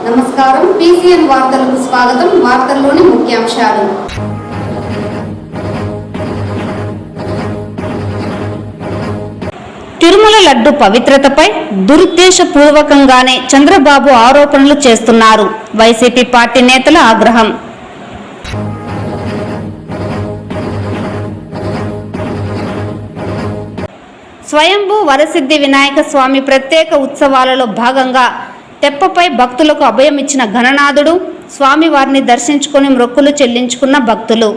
నమస్కారం, PCN వార్తలకు స్వాగతం. వార్తల్లోని ముఖ్యాంశాలు. తిరుమల లడ్డు పవిత్రతపై దురుద్దేశపూర్వకంగానే చంద్రబాబు ఆరోపణలు చేస్తున్నారు. వైసీపీ పార్టీ నేతల ఆగ్రహం. స్వయంభూ వరసిద్ధి వినాయక స్వామి ప్రత్యేక ఉత్సవాలలో భాగంగా తెప్పపై భక్తులకు అభయం ఇచ్చిన గణనాథుడు, స్వామివారిని దర్శించుకుని మొక్కులు చెల్లించుకున్న భక్తులు.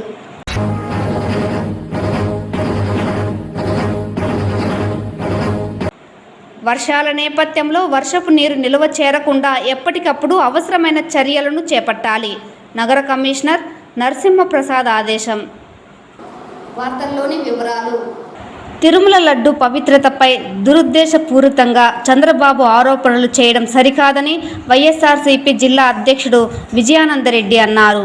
వర్షాల నేపథ్యంలో వర్షపు నీరు నిల్వ చేరకుండా ఎప్పటికప్పుడు అవసరమైన చర్యలను చేపట్టాలి. నగర కమిషనర్ నరసింహప్రసాద్ ఆదేశం. వార్తల్లోని వివరాలు. తిరుమల లడ్డు పవిత్రతపై దురుద్దేశపూరితంగా చంద్రబాబు ఆరోపణలు చేయడం సరికాదని వైఎస్ఆర్సీపీ జిల్లా అధ్యక్షుడు విజయానందరెడ్డి అన్నారు.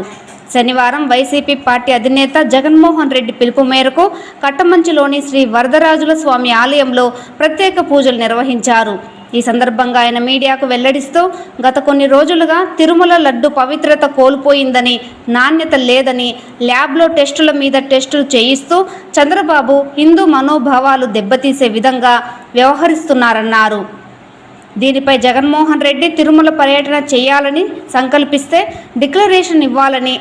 శనివారం వైసీపీ పార్టీ అధినేత జగన్మోహన్ రెడ్డి పిలుపు మేరకు కట్టమంచిలోని శ్రీ వరదరాజుల స్వామి ఆలయంలో ప్రత్యేక పూజలు నిర్వహించారు. ఈ సందర్భంగా ఆయన మీడియాకు వెల్లడిస్తూ, గత కొన్ని రోజులుగా తిరుమల లడ్డు పవిత్రత కోల్పోయిందని, నాణ్యత లేదని ల్యాబ్లో టెస్టుల మీద టెస్టులు చేయిస్తూ చంద్రబాబు హిందూ మనోభావాలు దెబ్బతీసే విధంగా వ్యవహరిస్తున్నారన్నారు. దీనిపై జగన్మోహన్ రెడ్డి తిరుమల పర్యటన చేయాలని సంకల్పిస్తే డిక్లరేషన్ ఇవ్వాలని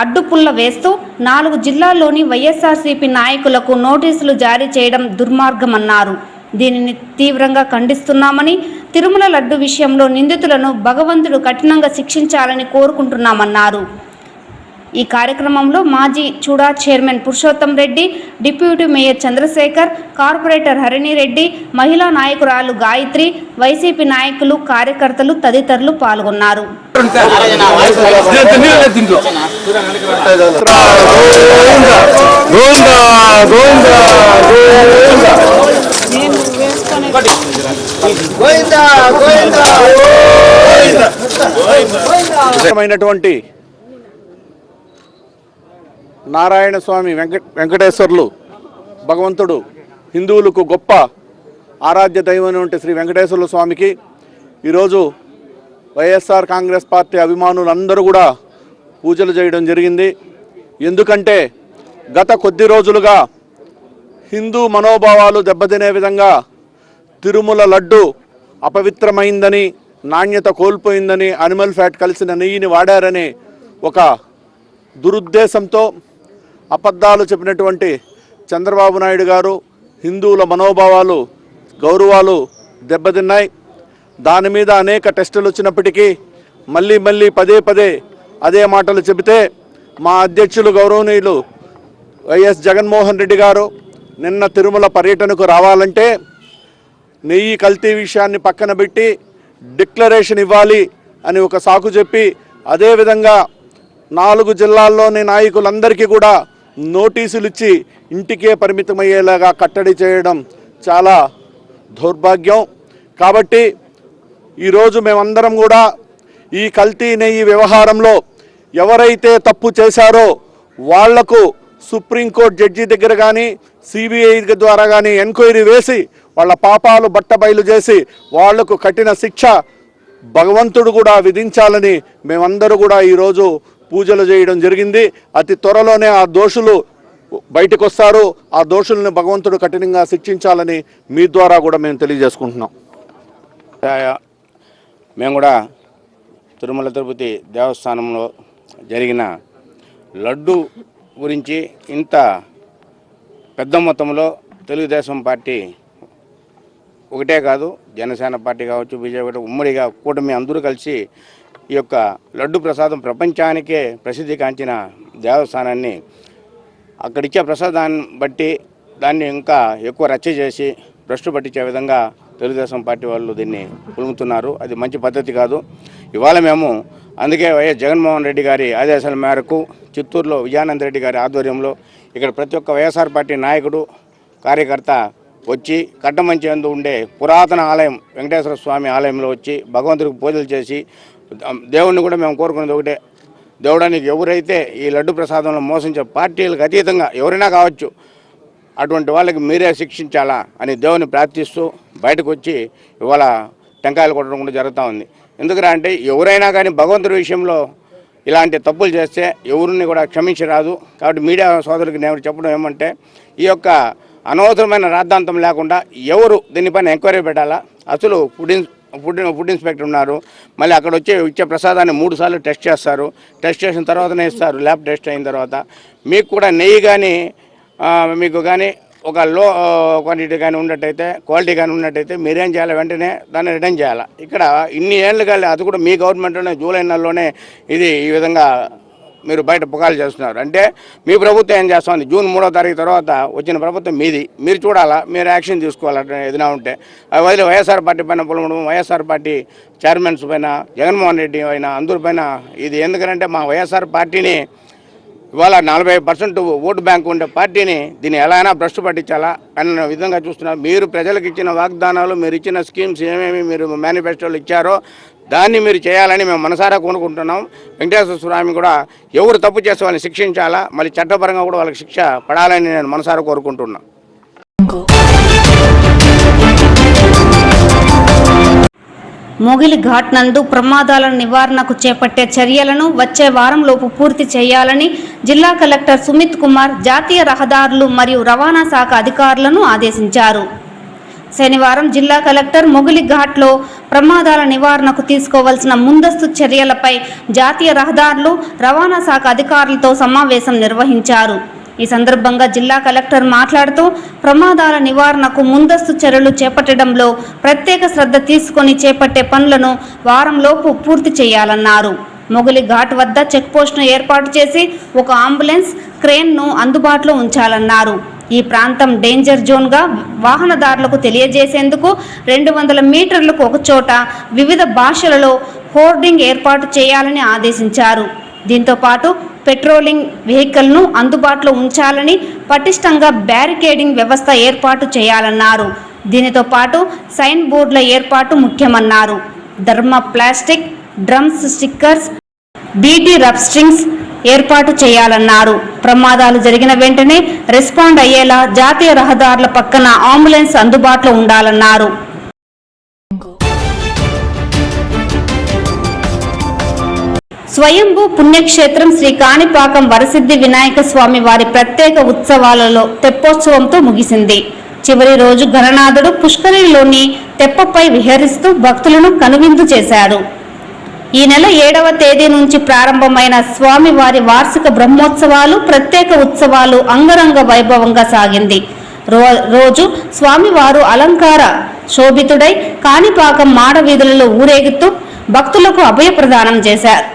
అడ్డుపుల్ల వేస్తూ 4 జిల్లాల్లోని వైఎస్ఆర్సీపీ నాయకులకు నోటీసులు జారీ చేయడం దుర్మార్గమన్నారు. దీనిని తీవ్రంగా ఖండిస్తున్నామని, తిరుమల లడ్డు విషయంలో నిందితులను భగవంతుడు కఠినంగా శిక్షించాలని కోరుకుంటున్నామన్నారు. ఈ కార్యక్రమంలో మాజీ చూడా chairman Purushotham Reddy, deputy mayor Chandrasekhar, corporator Harini Reddy, మహిళా నాయకురాలు గాయత్రి, వైసీపీ నాయకులు, కార్యకర్తలు తదితరులు పాల్గొన్నారు. నారాయణ స్వామి వెంకటేశ్వర్లు భగవంతుడు హిందువులకు గొప్ప ఆరాధ్య దైవమైనటువంటి శ్రీ వెంకటేశ్వర్ల స్వామికి ఈరోజు వైఎస్ఆర్ కాంగ్రెస్ పార్టీ అభిమానులందరూ కూడా పూజలు చేయడం జరిగింది. ఎందుకంటే గత కొద్ది రోజులుగా హిందూ మనోభావాలు దెబ్బతినే విధంగా తిరుమల లడ్డు అపవిత్రమైందని, నాణ్యత కోల్పోయిందని, అనిమల్ ఫ్యాట్ కలిసిన నెయ్యిని వాడారని ఒక దురుద్దేశంతో అబద్ధాలు చెప్పినటువంటి చంద్రబాబు నాయుడు గారు హిందువుల మనోభావాలు, గౌరవాలు దెబ్బతిన్నాయి. దాని మీద అనేక టెస్టులు వచ్చినప్పటికీ మళ్ళీ పదే అదే మాటలు చెబితే మా అధ్యక్షులు గౌరవనీయులు వైఎస్ జగన్మోహన్ రెడ్డి గారు నిన్న తిరుమల పర్యటనకు రావాలంటే నెయ్యి కల్తీ విషయాన్ని పక్కన పెట్టి డిక్లరేషన్ ఇవ్వాలి అని ఒక సాకు చెప్పి, అదేవిధంగా 4 జిల్లాల్లోని నాయకులందరికీ కూడా నోటీసులు ఇచ్చి ఇంటికే పరిమితమయ్యేలాగా కట్టడి చేయడం చాలా దౌర్భాగ్యం. కాబట్టి ఈరోజు మేమందరం కూడా ఈ కల్తీ నెయ్యి వ్యవహారంలో ఎవరైతే తప్పు చేశారో వాళ్లకు సుప్రీంకోర్టు జడ్జి దగ్గర కానీ, సిబిఐ ద్వారా కానీ ఎంక్వైరీ వేసి వాళ్ళ పాపాలు బట్టబయలు చేసి వాళ్లకు కఠిన శిక్ష భగవంతుడు కూడా విధించాలని మేమందరూ కూడా ఈరోజు పూజలు చేయడం జరిగింది. అతి త్వరలోనే ఆ దోషులు బయటకు వస్తారు. ఆ దోషులను భగవంతుడు కఠినంగా శిక్షించాలని మీ ద్వారా కూడా మేము తెలియజేసుకుంటున్నాం. మేము కూడా తిరుమల తిరుపతి దేవస్థానంలో జరిగిన లడ్డు గురించి ఇంత పెద్ద మొత్తంలో తెలుగుదేశం పార్టీ ఒకటే కాదు, జనసేన పార్టీ కావచ్చు, బీజేపీ ఉమ్మడిగా కూటమి అందరూ కలిసి ఈ యొక్క లడ్డు ప్రసాదం ప్రపంచానికే ప్రసిద్ధిగాంచిన దేవస్థానాన్ని అక్కడిచ్చే ప్రసాదాన్ని బట్టి దాన్ని ఇంకా ఎక్కువ రచ్చ చేసి భ్రష్టు పట్టించే విధంగా తెలుగుదేశం పార్టీ వాళ్ళు దీన్ని పులుముతున్నారు. అది మంచి పద్ధతి కాదు. ఇవాళ మేము అందుకే వైఎస్ జగన్మోహన్ రెడ్డి గారి ఆదేశాల మేరకు చిత్తూరులో విజయానంద రెడ్డి గారి ఆధ్వర్యంలో ఇక్కడ ప్రతి ఒక్క వైఎస్ఆర్ పార్టీ నాయకుడు, కార్యకర్త వచ్చి కట్టమంచి యందు ఉండే పురాతన ఆలయం వెంకటేశ్వర స్వామి ఆలయంలో వచ్చి భగవంతుడికి పూజలు చేసి, దేవుణ్ణి కూడా మేము కోరుకునేది ఒకటే, దేవుడానికి ఎవరైతే ఈ లడ్డు ప్రసాదంలో మోసించే పార్టీలకు అతీతంగా ఎవరైనా కావచ్చు, అటువంటి వాళ్ళకి మీరే శిక్షించాలా అని దేవుని ప్రార్థిస్తూ బయటకు వచ్చి ఇవాళ టెంకాయలు కొట్టడం కూడా జరుగుతూ ఉంది. ఎందుకంటే అంటే ఎవరైనా కానీ భగవంతుడి విషయంలో ఇలాంటి తప్పులు చేస్తే ఎవరిని కూడా క్షమించరాదు. కాబట్టి మీడియా సోదరులకు నేను చెప్పడం ఏమంటే ఈ యొక్క అనవసరమైన రాద్ధాంతం లేకుండా ఎవరు దీనిపైన ఎంక్వైరీ పెట్టాలా. అసలు ఫుడ్ ఇన్స్పెక్టర్ ఉన్నారు, మళ్ళీ అక్కడ ఇచ్చే ప్రసాదాన్ని 3 సార్లు టెస్ట్ చేస్తారు. టెస్ట్ చేసిన తర్వాతనే ఇస్తారు. ల్యాబ్ టెస్ట్ అయిన తర్వాత మీకు కూడా నెయ్యి కానీ మీకు కానీ ఒక లో క్వాంటిటీ కానీ ఉన్నట్టయితే, క్వాలిటీ కానీ ఉన్నట్టయితే మీరేం చేయాలి, వెంటనే దాన్ని రిటర్న్ చేయాలి. ఇక్కడ ఇన్ని ఏళ్ళు కానీ అది కూడా మీ గవర్నమెంట్లోనే జూలై నెలలోనే ఇది ఈ విధంగా మీరు బయట పుకాలు చేస్తున్నారు. అంటే మీ ప్రభుత్వం ఏం చేస్తుంది? జూన్ 3వ తారీఖు తర్వాత వచ్చిన ప్రభుత్వం మీది, మీరు చూడాలా, మీరు యాక్షన్ తీసుకోవాలంటే ఏదైనా ఉంటే. అది వదిలి వైఎస్ఆర్ పార్టీ పైన పొలమడం, వైఎస్ఆర్ పార్టీ చైర్మన్స్ పైన, జగన్మోహన్ రెడ్డి పైన, అందరిపైన ఇది ఎందుకంటే మా వైఎస్ఆర్ పార్టీని ఇవాళ 40% ఓటు బ్యాంకు ఉండే పార్టీని దీన్ని ఎలా అయినా భ్రష్టు పట్టించాలా అన్న విధంగా చూస్తున్నారు. మీరు ప్రజలకు ఇచ్చిన వాగ్దానాలు, మీరు ఇచ్చిన స్కీమ్స్ ఏమేమి మీరు మేనిఫెస్టోలు ఇచ్చారో దాన్ని మీరు చేయాలని మేము మనసారా కోరుకుంటున్నాం. వెంకటేశ్వర స్వామి కూడా ఎవరు తప్పు చేసే వాళ్ళని శిక్షించాలా, మళ్ళీ చట్టపరంగా కూడా వాళ్ళకి శిక్ష పడాలని నేను మనసారా కోరుకుంటున్నాను. మొగిలి ఘాట్ నందు ప్రమాదాల నివారణకు చేపట్టే చర్యలను వచ్చే వారంలోపు పూర్తి చేయాలని జిల్లా కలెక్టర్ సుమిత్ కుమార్ జాతీయ రహదారులు మరియు రవాణా శాఖ అధికారులను ఆదేశించారు. శనివారం జిల్లా కలెక్టర్ మొగిలి ఘాట్లో ప్రమాదాల నివారణకు తీసుకోవాల్సిన ముందస్తు చర్యలపై జాతీయ రహదారులు రవాణా శాఖ అధికారులతో సమావేశం నిర్వహించారు. ఈ సందర్భంగా జిల్లా కలెక్టర్ మాట్లాడుతూ ప్రమాదాల నివారణకు ముందస్తు చర్యలు చేపట్టడంలో ప్రత్యేక శ్రద్ధ తీసుకొని చేపట్టే పనులను వారంలోపు పూర్తి చేయాలన్నారు. మొగిలి ఘాట్ వద్ద చెక్పోస్ట్ను ఏర్పాటు చేసి ఒక అంబులెన్స్ క్రేన్ను అందుబాటులో ఉంచాలన్నారు. ఈ ప్రాంతం డేంజర్ జోన్గా వాహనదారులకు తెలియజేసేందుకు 200 మీటర్లకు ఒకచోట వివిధ భాషలలో హోర్డింగ్ ఏర్పాటు చేయాలని ఆదేశించారు. దీంతో పాటు పెట్రోలింగ్ వెహికల్ను అందుబాటులో ఉంచాలని, పటిష్టంగా బ్యారికేడింగ్ వ్యవస్థ ఏర్పాటు చేయాలన్నారు. దీనితో పాటు సైన్ బోర్డుల ఏర్పాటు ముఖ్యమన్నారు. ధర్మ plastic drums stickers, BT rub strings ఏర్పాటు చేయాలన్నారు. ప్రమాదాలు జరిగిన వెంటనే రెస్పాండ్ అయ్యేలా జాతీయ రహదారుల పక్కన అంబులెన్స్ అందుబాటులో ఉండాలన్నారు. స్వయంభూ పుణ్యక్షేత్రం శ్రీ కాణిపాకం వరసిద్ధి వినాయక స్వామి వారి ప్రత్యేక ఉత్సవాలలో తెప్పోత్సవంతో ముగిసింది. చివరి రోజు గణనాథుడు పుష్కరిలోని తెప్పపై విహరిస్తూ భక్తులను కనువిందు చేశారు. ఈ నెల 7వ తేదీ నుంచి ప్రారంభమైన స్వామివారి వార్షిక బ్రహ్మోత్సవాలు, ప్రత్యేక ఉత్సవాలు అంగరంగ వైభవంగా సాగింది. రోజు స్వామివారు అలంకార శోభితుడై కాణిపాకం మాడవీధులలో ఊరేగుతూ భక్తులకు అభయప్రదానం చేశారు.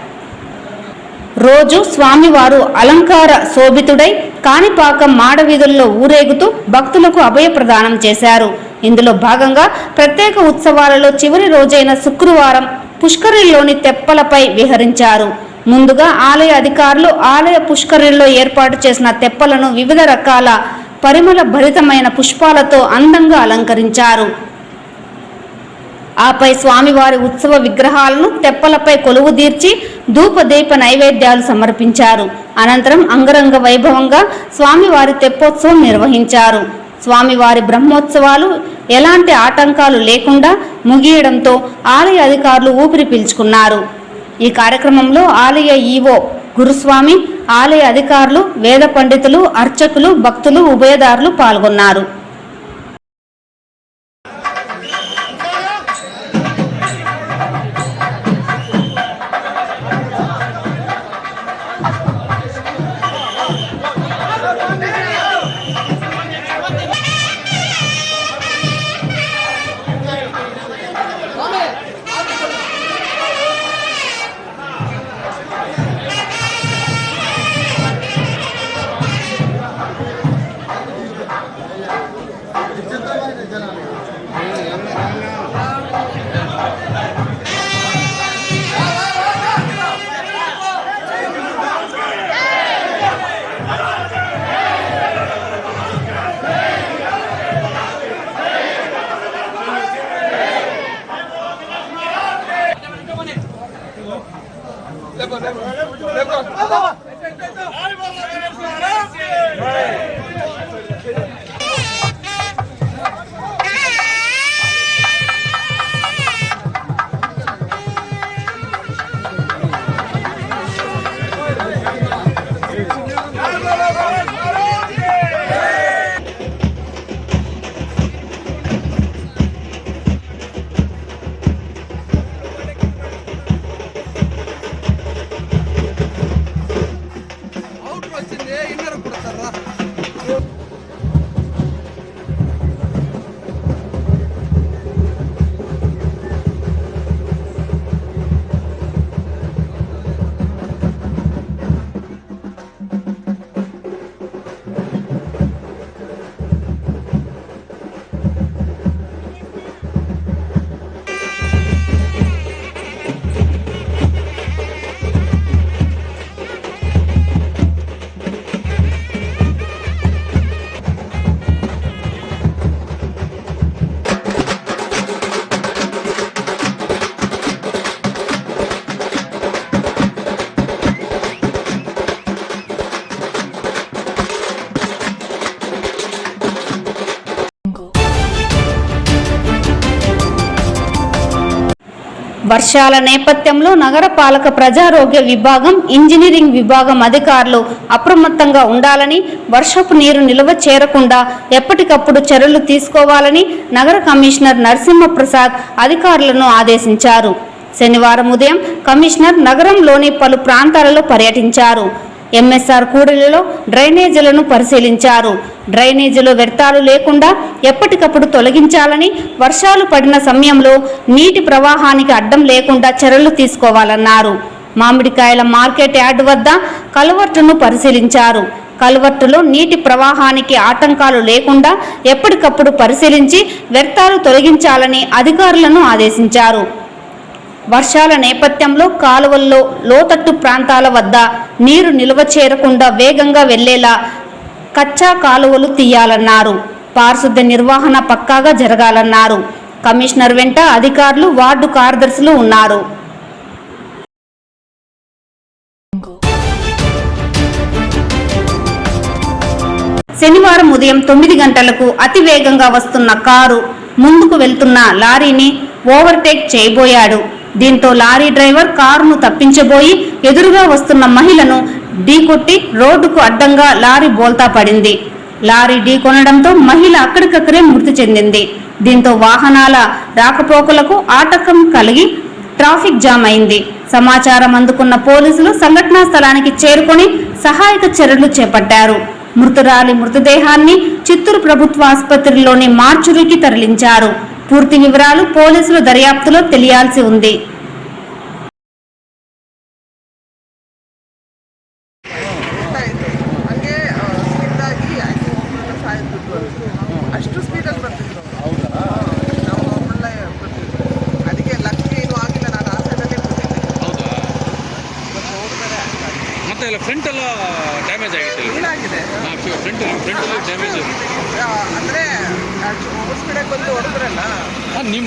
రోజు స్వామివారు అలంకార శోభితుడై కాణిపాకం మాడవీధుల్లో ఊరేగుతూ భక్తులకు అభయప్రదానం చేశారు. ఇందులో భాగంగా ప్రత్యేక ఉత్సవాలలో చివరి రోజైన శుక్రవారం పుష్కరిలోని తెప్పలపై విహరించారు. ముందుగా ఆలయ అధికారులు ఆలయ పుష్కరిలో ఏర్పాటు చేసిన తెప్పలను వివిధ రకాల పరిమళ భరితమైన పుష్పాలతో అందంగా అలంకరించారు. ఆపై స్వామివారి ఉత్సవ విగ్రహాలను తెప్పలపై కొలువుదీర్చి ధూపదీప నైవేద్యాలు సమర్పించారు. అనంతరం అంగరంగ వైభవంగా స్వామివారి తెప్పోత్సవం నిర్వహించారు. స్వామివారి బ్రహ్మోత్సవాలు ఎలాంటి ఆటంకాలు లేకుండా ముగియడంతో ఆలయ అధికారులు ఊపిరి పీల్చుకున్నారు. ఈ కార్యక్రమంలో ఆలయ ఈవో గురుస్వామి, ఆలయ అధికారులు, వేద పండితులు, అర్చకులు, భక్తులు, ఉభయదారులు పాల్గొన్నారు. వర్షాల నేపథ్యంలో నగరపాలక ప్రజారోగ్య విభాగం, ఇంజనీరింగ్ విభాగం అధికారులు అప్రమత్తంగా ఉండాలని, వర్షపు నీరు నిల్వ చేరకుండా ఎప్పటికప్పుడు చర్యలు తీసుకోవాలని నగర కమిషనర్ నరసింహప్రసాద్ అధికారులను ఆదేశించారు. శనివారం ఉదయం కమిషనర్ నగరంలోని పలు ప్రాంతాలలో పర్యటించారు. ఎంఎస్ఆర్ కూడలిలో డ్రైనేజీలను పరిశీలించారు. డ్రైనేజీలో వ్యర్థాలు లేకుండా ఎప్పటికప్పుడు తొలగించాలని, వర్షాలు పడిన సమయంలో నీటి ప్రవాహానికి అడ్డం లేకుండా చర్యలు తీసుకోవాలన్నారు. మామిడికాయల మార్కెట్ యార్డ్ వద్ద కల్వర్టును పరిశీలించారు. కల్వర్టులో నీటి ప్రవాహానికి ఆటంకాలు లేకుండా ఎప్పటికప్పుడు పరిశీలించి వ్యర్థాలు తొలగించాలని అధికారులను ఆదేశించారు. వర్షాల నేపథ్యంలో కాలువల్లో, లోతట్టు ప్రాంతాల వద్ద నీరు నిల్వ చేరకుండా వేగంగా వెళ్లేలా కచ్చా కాలువలు తీయాలన్నారు. పారిశుద్ధ్య నిర్వహణ పక్కాగా జరగాలన్నారు. కమిషనర్ వెంట అధికారులు, వార్డు కార్యదర్శులు ఉన్నారు. శనివారం ఉదయం 9 గంటలకు అతి వేగంగా వస్తున్న కారు ముందుకు వెళ్తున్న లారీని ఓవర్టేక్ చేయబోయాడు. దీంతో లారీ డ్రైవర్ కారును తప్పించబోయి ఎదురుగా వస్తున్న మహిళను ఢీకొట్టి రోడ్డుకు అడ్డంగా లారీ బోల్తా పడింది. లారీ ఢీకొనడంతో మహిళ అక్కడికక్కడే మృతి చెందింది. దీంతో వాహనాల రాకపోకలకు ఆటంకం కలిగి ట్రాఫిక్ జామ్ అయింది. సమాచారం అందుకున్న పోలీసులు సంఘటనా స్థలానికి చేరుకొని సహాయక చర్యలు చేపట్టారు. మృతురాలి మృతదేహాన్ని చిత్తూరు ప్రభుత్వ ఆసుపత్రిలోని మార్చురీకి తరలించారు. పూర్తి వివరాలు పోలీసుల దర్యాప్తులో తెలియాల్సి ఉంది. ಅಷ್ಟು ಸ್ಪೀಡಲ್ಲಿ ಬರ್ತಿದ್ರು. ನಾವು ಒಳ್ಳೆ ಅದಕ್ಕೆ ಲಕ್ಕಿ ಏನು ಆಗಿಲ್ಲ, ನಾನು ಆ ಸೈಡಲ್ಲೇ ಕೂತಿದ್ದೆ. ಹೌದಾ? ಹೋಗ್ತಾರೆ ಮತ್ತೆ ಎಲ್ಲ ಫ್ರಂಟ್ ಎಲ್ಲ ಡ್ಯಾಮೇಜ್ ಆಗಿದೆ. ಏನಾಗಿದೆ ಫ್ರಂಟ್ ಡ್ಯಾಮೇಜ್ ಅಂದರೆ ಓವರ್ ಸ್ಪೀಡಾಗಿ ಬಂದು ಹೊಡೆದ್ರಲ್ಲ,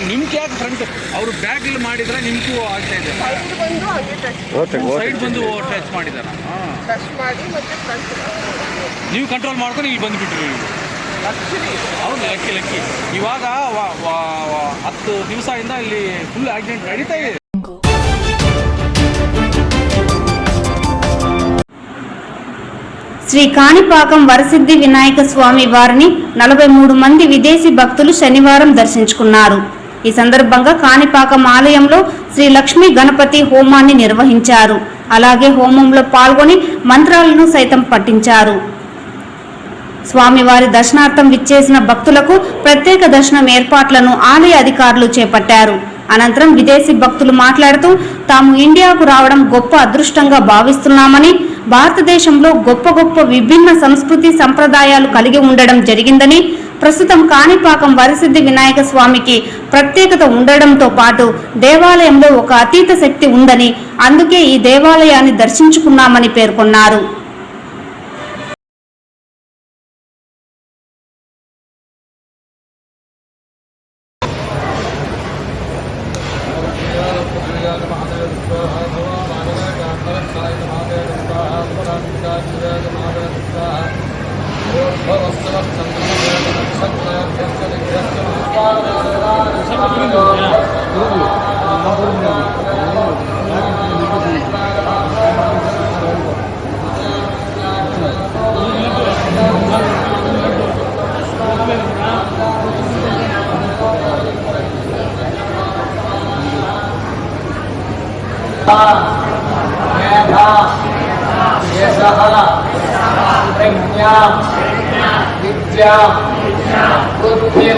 ನಿಮ್ಗೆ ಯಾಕೆ ಫ್ರಂಟ್ ಅವರು ಬ್ಯಾಗ್ ಇಲ್ಲಿ ಮಾಡಿದ್ರೆ ನಿಮ್ಗೂ ಆಗ್ತಾ ಇದೆ. ಸೈಡ್ ಬಂದು ಹಂಗೆ ಸೈಡ್ ಬಂದು ಟಚ್ ಮಾಡಿದಾರ. ಟಚ್ ಮಾಡಿ ಮತ್ತೆ ಫ್ರಂಟ್ ನೀವು ಕಂಟ್ರೋಲ್ ಮಾಡ್ಕೊಂಡು ಇಲ್ಲಿ ಬಂದುಬಿಟ್ರಿ ನೀವು. ಆ್ಯಕ್ಚುಲಿ ಹೌದು, ಲಕ್ಕಿ ಇವಾಗ 10 ದಿವಸದಿಂದ ಇಲ್ಲಿ ಫುಲ್ ಆಕ್ಸಿಡೆಂಟ್ ನಡೀತಾ ಇದೆ. శ్రీ కాణిపాకం వరసిద్ధి వినాయక స్వామి వారిని 43 మంది విదేశీ భక్తులు శనివారం దర్శించుకున్నారు. ఈ సందర్భంగా కాణిపాకం ఆలయంలో శ్రీ లక్ష్మీ గణపతి హోమాన్ని నిర్వహించారు. అలాగే హోమంలో పాల్గొని మంత్రాలను సైతం పఠించారు. స్వామివారి దర్శనార్థం విచ్చేసిన భక్తులకు ప్రత్యేక దర్శనం ఏర్పాట్లను ఆలయ అధికారులు చేపట్టారు. అనంతరం విదేశీ భక్తులు మాట్లాడుతూ తాము ఇండియాకు రావడం గొప్ప అదృష్టంగా భావిస్తున్నామని, భారతదేశంలో గొప్ప విభిన్న సంస్కృతి సంప్రదాయాలు కలిగి ఉండడం జరిగిందని, ప్రస్తుతం కాణిపాకం వరసిద్ధి వినాయక స్వామికి ప్రత్యేకత ఉండడంతో పాటు దేవాలయంలో ఒక అతీత శక్తి ఉందని, అందుకే ఈ దేవాలయాన్ని దర్శించుకున్నామని పేర్కొన్నారు. प्रज्ञा विद्या बुद्धि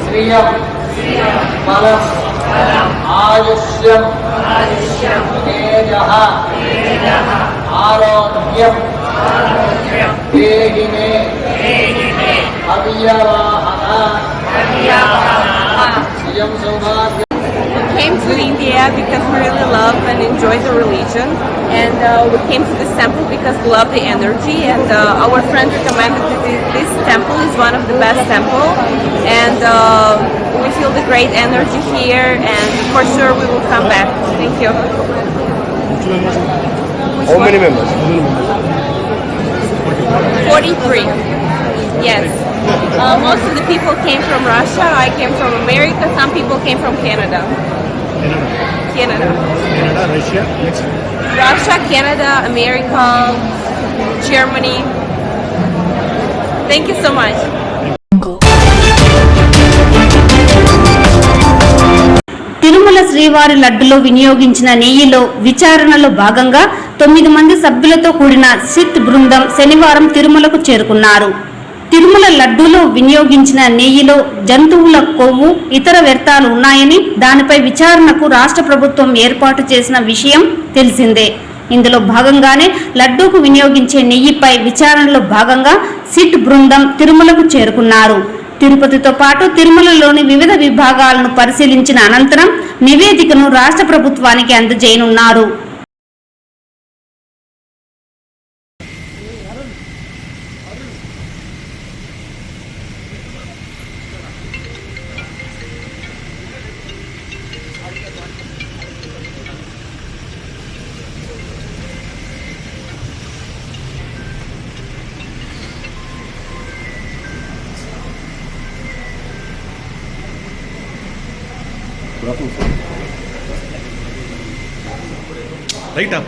श्रियं बलम आयुष्यम तेजः आरोग्यम देहि मे अव्यवाहः श्रियं Saubhagyam. Came to India because we really love and enjoy the religion, and we came to this temple because we love the energy, and our friend recommended that this temple is one of the best temple, and we feel the great energy here, and for sure we will come back. Thank you. How many members? 43. Yes. Most of the people came from Russia. I came from America. Some people came from Canada. Canada. Russia, Russia, Canada, America, Germany. Thank you so much. Tirumala శ్రీవారి లడ్డులో వినియోగించిన నెయ్యిలో విచారణలో భాగంగా 9 మంది సభ్యులతో కూడిన SIT బృందం శనివారం తిరుమలకు చేరుకున్నారు. తిరుమల లడ్డూలో వినియోగించిన నెయ్యిలో జంతువుల కొవ్వు, ఇతర వ్యర్థాలు ఉన్నాయని దానిపై విచారణకు రాష్ట్ర ప్రభుత్వం ఏర్పాటు చేసిన విషయం తెలిసిందే. ఇందులో భాగంగానే లడ్డూకు వినియోగించే నెయ్యిపై విచారణలో భాగంగా సిట్ బృందం తిరుమలకు చేరుకున్నారు. తిరుపతితో పాటు తిరుమలలోని వివిధ విభాగాలను పరిశీలించిన అనంతరం నివేదికను రాష్ట్ర ప్రభుత్వానికి అందజేయనున్నారు.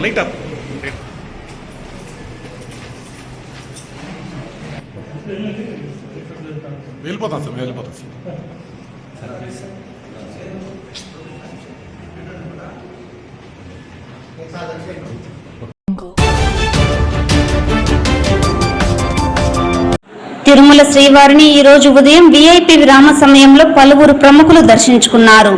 light up. వెళ్ళిపోతాం సార్. తిరుమల శ్రీవారిని ఈ రోజు ఉదయం వీఐపీ విరామ సమయంలో పలువురు ప్రముఖులు దర్శించుకున్నారు.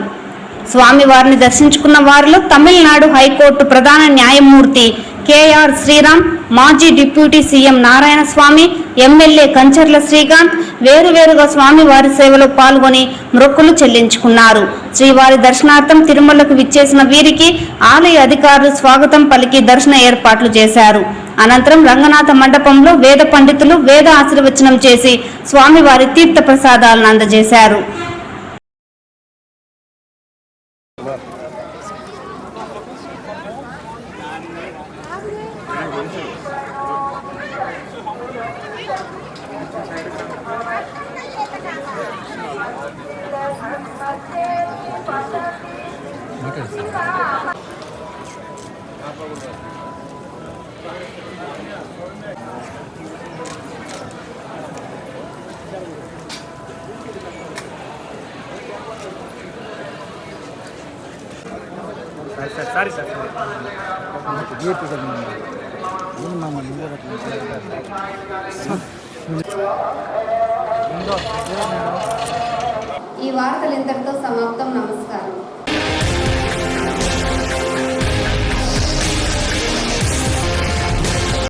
స్వామివారిని దర్శించుకున్న వారిలో తమిళనాడు హైకోర్టు ప్రధాన న్యాయమూర్తి కేఆర్ శ్రీరామ్, మాజీ డిప్యూటీ సీఎం నారాయణ స్వామి, ఎమ్మెల్యే కంచర్ల శ్రీకాంత్ వేరువేరుగా స్వామివారి సేవలో పాల్గొని మొక్కులు చెల్లించుకున్నారు. శ్రీవారి దర్శనార్థం తిరుమలకు విచ్చేసిన వీరికి ఆలయ అధికారులు స్వాగతం పలికి దర్శన ఏర్పాట్లు చేశారు. అనంతరం రంగనాథ మండపంలో వేద పండితులు వేద ఆశీర్వచనం చేసి స్వామివారి తీర్థ ప్రసాదాలను అందజేశారు. ఈ వార్తలు ఇంతటితో సమాప్తం. నమస్కారం.